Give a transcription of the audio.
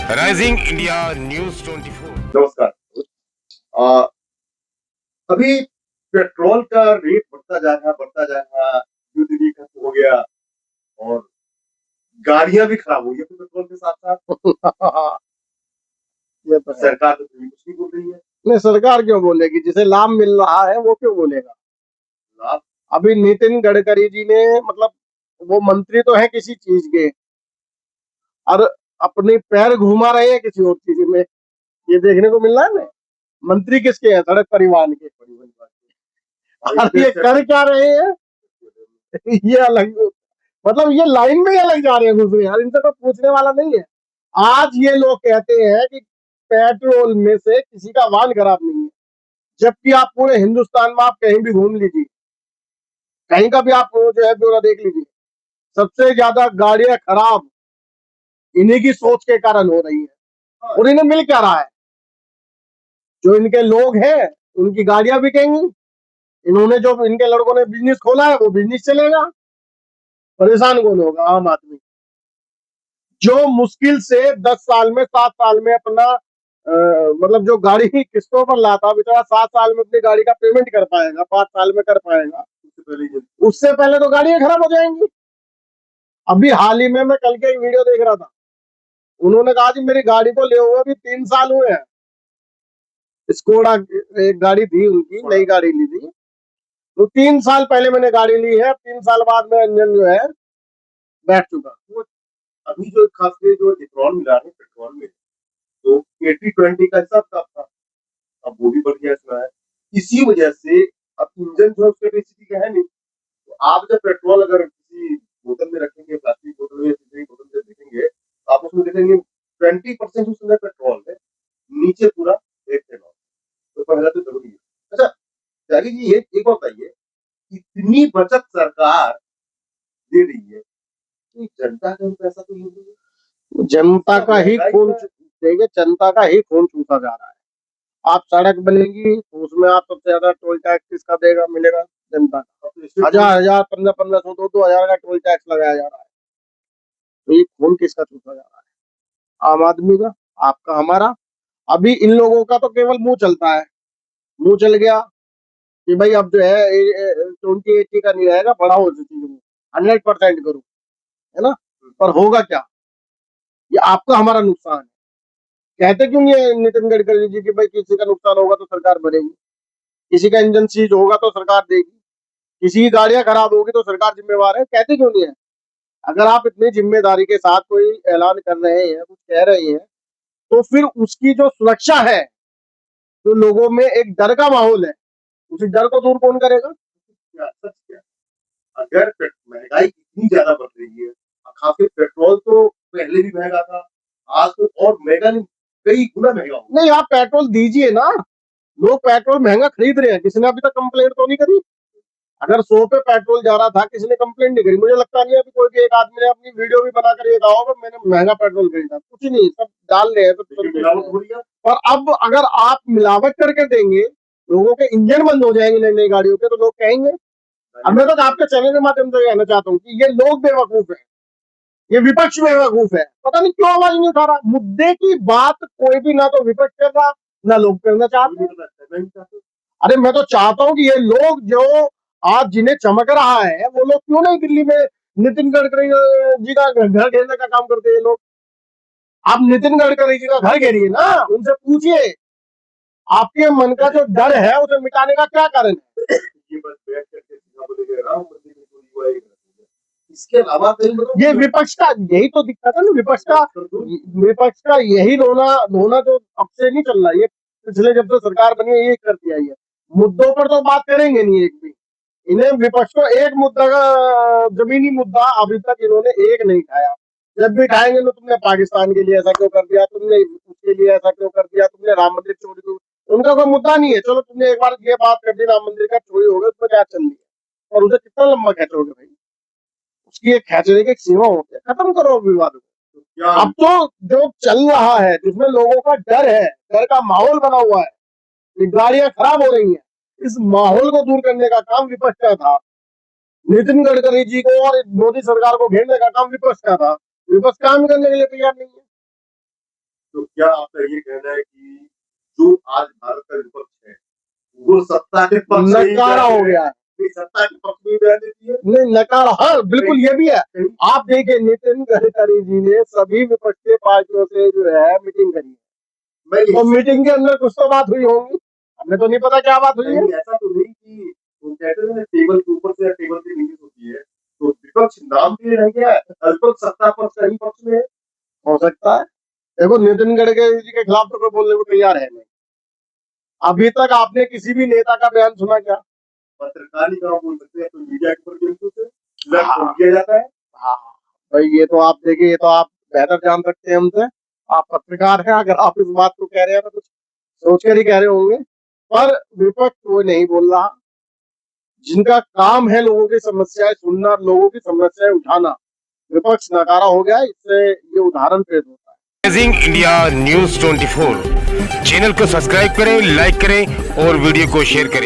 Rising India news 24। नमस्कार। अ, अभी petrol का रेट बढ़ता जा रहा, युद्ध भी खत्म हो गया और गाड़ियां भी खराब हो गई तो पेट्रोल के साथ-साथ। ये तो है। सरकार तो कभी कुछ नहीं बोल रही है। नहीं, सरकार क्यों बोलेगी? जिसे लाभ मिल रहा है वो क्यों बोलेगा? लाभ अभी नितिन गडकरी जी ने मतलब वो मंत्री तो है किसी चीज के और अपने पैर घुमा रहे हैं किसी और चीज में, ये देखने को मिल रहा है ना। मंत्री किसके हैं? सड़क परिवहन के। और ये कर क्या रहे हैं? ये अलग मतलब ये लाइन में ही अलग जा रहे हैं घुसरे यार, इनसे तो पूछने वाला नहीं है। आज ये लोग कहते हैं कि पेट्रोल में से किसी का वाहन खराब नहीं है, जबकि आप पूरे हिंदुस्तान में आप कहीं भी घूम लीजिए, कहीं का भी आप जो है ब्यौरा देख लीजिए, सबसे ज्यादा गाड़ियां खराब इन्हीं की सोच के कारण हो रही है। और इन्हें मिल क्या रहा है? जो इनके लोग हैं उनकी गाड़ियां बिकेंगी, इन्होंने जो इनके लड़कों ने बिजनेस खोला है वो बिजनेस चलेगा, परेशान कौन होगा? आम आदमी जो मुश्किल से 10 साल में 7 साल में अपना मतलब जो गाड़ी किस्तों पर लाता बेचारा 7 साल में अपनी गाड़ी का पेमेंट कर पाएगा, 5 साल में कर पाएगा, उससे पहले तो गाड़ियां खराब हो जाएंगी। अभी हाल ही में मैं कल के एक वीडियो देख रहा था, उन्होंने कहा जी मेरी गाड़ी को ले हुए भी 3 साल हुए हैं। स्कोडा एक गाड़ी थी उनकी, नई गाड़ी ली थी, तो 3 साल पहले मैंने गाड़ी ली है, 3 साल बाद में इंजन जो है बैठ चुका। अभी जो खासकर जो इथेनॉल मिला है पेट्रोल में, तो 80-20 का हिसाब था, अब वो भी बढ़ गया इसमें है। इसी वजह से अब इंजन जो है उसके कैपेसिटी का है नहीं, तो आप जब पेट्रोल अगर किसी बोतल में रखेंगे, प्लास्टिक बोतल में, शीशे की बोतल में देखेंगे, तो आप उसमें देखेंगे 20% उसमें पेट्रोल है, नीचे पूरा इथेनॉल। तो पहला तो जरूरी है। अच्छा त्यागी जी, ये एक बात बताइए, इतनी बचत सरकार दे रही है, तो जनता का भी पैसा तो यूज नहीं है। जनता का ही खून देखिए, जनता का ही खून चूसा जा रहा है। आप सड़क बनेगी तो उसमें आप सबसे ज्यादा टोल टैक्स किसका देगा? मिलेगा जनता का। 1000 1500 2-2000 का टोल टैक्स लगाया जा रहा है, तो ये खून किसका चूसा जा रहा है? आम आदमी का, आपका, हमारा। अभी इन लोगों का तो केवल मुंह चलता है, मुंह चल गया कि भाई अब जो है 2080 का नहीं रहेगा, बढ़ाओ इस चीज में 100% करो, है ना? पर होगा क्या? ये आपका हमारा नुकसान है। कहते क्यों नहीं है नितिन गडकरी जी की भाई किसी का नुकसान होगा तो सरकार भरेगी, किसी का इंजन सीज होगा तो सरकार देगी, किसी की गाड़ियां खराब होगी तो सरकार जिम्मेवार है? कहते क्यों नहीं है? अगर आप इतनी जिम्मेदारी के साथ कोई ऐलान कर रहे हैं, कुछ कह रहे हैं, तो फिर उसकी जो सुरक्षा है, जो लोगों में एक डर का माहौल है, उसी डर को दूर कौन करेगा? सच क्या? अगर महंगाई इतनी ज्यादा बढ़ रही है, खासकर पेट्रोल तो पहले भी महंगा था, आज तो और महंगा नहीं, कई गुना महंगा हो। नहीं, आप पेट्रोल दीजिए ना, लोग पेट्रोल महंगा खरीद रहे हैं, किसी ने अभी तक कंप्लेंट तो नहीं करी। अगर 100 पे पेट्रोल जा रहा था, किसी ने कंप्लेंट नहीं करी। मुझे लगता नहीं है अभी कोई भी एक आदमी ने अपनी वीडियो भी बनाकर ये कहा होगा मैंने महंगा पेट्रोल खरीदा, कुछ नहीं, सब डाल रहे हैं, सब मिलावट हो रही है। और अब अगर आप मिलावट करके देंगे, लोगों के इंजन बंद हो जाएंगे नई नई गाड़ियों के, तो लोग कहेंगे। अब मैं तो आपके चैनल के माध्यम से कहना चाहता हूँ कि ये लोग बेवकूफ है, ये विपक्ष बेवकूफ है, पता नहीं क्यों आवाज नहीं उठा रहा। मुद्दे की बात कोई भी ना तो विपक्ष कर रहा, ना लोग करना चाहते। अरे मैं तो चाहता हूँ कि ये लोग जो आज जिन्हें चमक रहा है, वो लोग क्यों नहीं दिल्ली में नितिन गडकरी जी का घर घेरने का काम करते हैं लोग? आप नितिन गडकरी जी का घर घेरिए ना, उनसे पूछिए आपके मन का जो डर है उसे मिटाने का क्या कारण है? ये बस बैठ करके सीधा बोलेंगे राम मंदिर में चोरी हुआ है, इसके अलावा कहीं ये विपक्ष का यही तो दिक्कत है ना, विपक्ष का यही रोना जो अब से नहीं चल रहा, ये पिछले जब से सरकार बनी है यही करती आई है। मुद्दों पर तो बात करेंगे नहीं एक भी, इन्हें विपक्ष को एक मुद्दा का जमीनी मुद्दा अभी तक इन्होंने एक नहीं खाया। जब भी खाएंगे तो तुमने पाकिस्तान के लिए ऐसा क्यों कर दिया, तुमने उसके लिए ऐसा क्यों कर दिया, तुमने राम मंदिर चोरी क्यों? उनका कोई मुद्दा नहीं है। चलो तुमने एक बार ये बात कर दी राम मंदिर का चोरी हो गया, उसमें क्या चल रही है, और उसे कितना लंबा खेचोगे भाई? उसकी एक खेचने की एक सीमा होती है, खत्म करो विवाद को। अब तो जो चल रहा है जिसमें लोगों का डर है, डर का माहौल बना हुआ है, गाड़ियां खराब हो रही हैं, इस माहौल को दूर करने का काम विपक्ष का था। नितिन गडकरी जी को और मोदी सरकार को घेरने का काम विपक्ष का था। विपक्ष काम करने के लिए तैयार नहीं है। तो क्या आपका ये कहना है कि जो आज भारत का विपक्ष है वो सत्ता के पक्ष में ही नकारा हो बयान गया है। ये सत्ता के पक्ष में ही बयान देती है? नहीं, नकारा, हाँ बिल्कुल ये भी है। आप देखिए नितिन गडकरी जी ने सभी विपक्षी पार्टियों से जो है मीटिंग करी है, मैं तो मीटिंग के अंदर कुछ तो बात हुई होगी, हमें तो नहीं पता क्या बात हुई है। नहीं, ऐसा तो नहीं कि वो कहते हैं ना टेबल के ऊपर से या टेबल के नीचे होती है, तो विपक्ष नाम के लिए रह गया है, विपक्ष सत्ता पक्ष का ही पक्ष में है। हो सकता है। देखो नितिन गडकरी जी के खिलाफ तो कोई बोलने को तैयार है नहीं। अभी तक आपने किसी भी नेता का बयान सुना क्या? पत्रकारिता बोल सकते हैं, तो मीडिया के ऊपर बिल्कुल से हाँ। किया जाता है। हाँ भाई, ये तो आप देखिए, ये तो आप बेहतर जान सकते हैं हमसे, आप पत्रकार हैं। अगर आप इस बात को कह रहे हैं तो कुछ सोच कर ही कह रहे होंगे, पर विपक्ष वो नहीं बोल रहा। जिनका काम है लोगों की समस्याएं सुनना, लोगों की समस्याएं उठाना, विपक्ष नकारा हो गया है। इससे ये उदाहरण पेश होता है। अमेजिंग इंडिया न्यूज 24 चैनल को सब्सक्राइब करें, लाइक करें और वीडियो को शेयर करें।